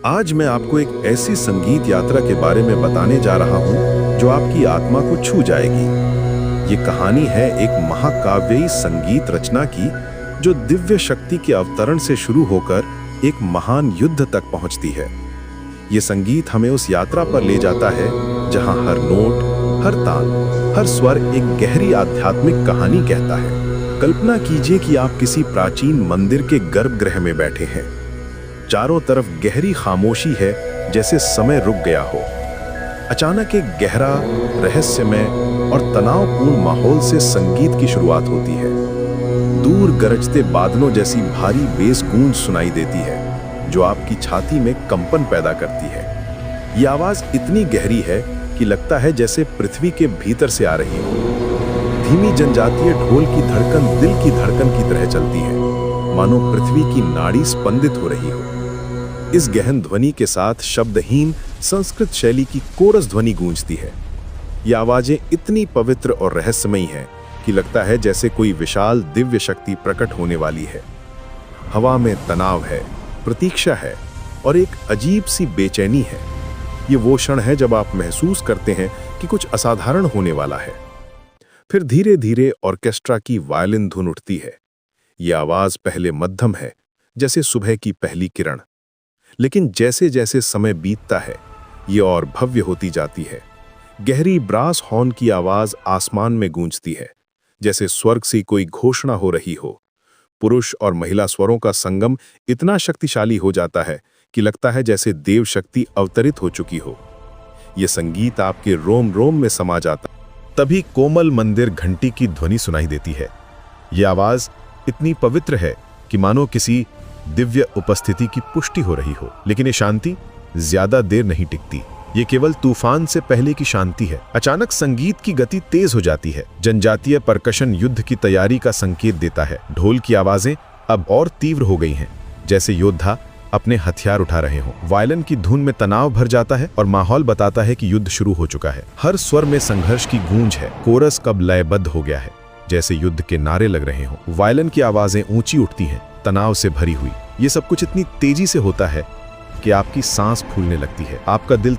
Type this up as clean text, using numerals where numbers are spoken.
आज मैं आपको एक ऐसी संगीत यात्रा के बारे में बताने जा रहा हूं जो आपकी आत्मा को छू जाएगी। ये कहानी है एक महाकाव्यी संगीत रचना की जो दिव्य शक्ति के अवतरण से शुरू होकर एक महान युद्ध तक पहुंचती है। ये संगीत हमें उस यात्रा पर ले जाता है जहां हर नोट, हर ताल, हर स्वर एक गहरी आध्यात्मिक कहानी कहता है। कल्पना कीजिए कि आप किसी प्राचीन मंदिर के गर्भगृह में बैठे हैं। चारों तरफ गहरी खामोशी है, जैसे समय रुक गया हो। अचानक एक गहरा, रहस्यमय और तनावपूर्ण माहौल से संगीत की शुरुआत होती है। दूर गरजते बादलों जैसी भारी बेस गूंज सुनाई देती है जो आपकी छाती में कंपन पैदा करती है। ये आवाज इतनी गहरी है कि लगता है जैसे पृथ्वी के भीतर से आ रही हो। धीमी जनजातीय ढोल की धड़कन दिल की धड़कन की तरह चलती है, मानो पृथ्वी की नाड़ी स्पंदित हो रही हो। इस गहन ध्वनि के साथ शब्दहीन संस्कृत शैली की कोरस ध्वनि गूंजती है। ये आवाजें इतनी पवित्र और रहस्यमयी हैं कि लगता है जैसे कोई विशाल दिव्य शक्ति प्रकट होने वाली है। हवा में तनाव है, प्रतीक्षा है और एक अजीब सी बेचैनी है। ये वो क्षण है जब आप महसूस करते हैं कि कुछ असाधारण होने वाला है। फिर धीरे धीरे ऑर्केस्ट्रा की वायलिन धुन उठती है। ये आवाज पहले मध्यम है, जैसे सुबह की पहली किरण, लेकिन जैसे जैसे समय बीतता है ये और भव्य होती जाती है। गहरी ब्रास हॉर्न की आवाज आसमान में गूंजती है, जैसे स्वर्ग से कोई घोषणा हो रही हो। पुरुष और महिला स्वरों का संगम इतना शक्तिशाली हो जाता है कि लगता है जैसे देव शक्ति अवतरित हो चुकी हो। यह संगीत आपके रोम रोम में समा जाता। तभी कोमल मंदिर घंटी की ध्वनि सुनाई देती है। यह आवाज इतनी पवित्र है कि मानो किसी दिव्य उपस्थिति की पुष्टि हो रही हो। लेकिन ये शांति ज्यादा देर नहीं टिकती। ये केवल तूफान से पहले की शांति है। अचानक संगीत की गति तेज हो जाती है। जनजातीय परकशन युद्ध की तैयारी का संकेत देता है। ढोल की आवाजें अब और तीव्र हो गई हैं, जैसे योद्धा अपने हथियार उठा रहे हों। वायलिन की धुन में तनाव भर जाता है और माहौल बताता है कि युद्ध शुरू हो चुका है। हर स्वर में संघर्ष की गूंज है। कोरस कब लयबद्ध हो गया है, जैसे युद्ध के नारे लग रहे हों। वायलिन की आवाजें ऊंची उठती हैं, तनाव से भरी हुई। ये सब कुछ इतनी तेजी से होता है कि आपकी सांस फूलने लगती है। आपका दिल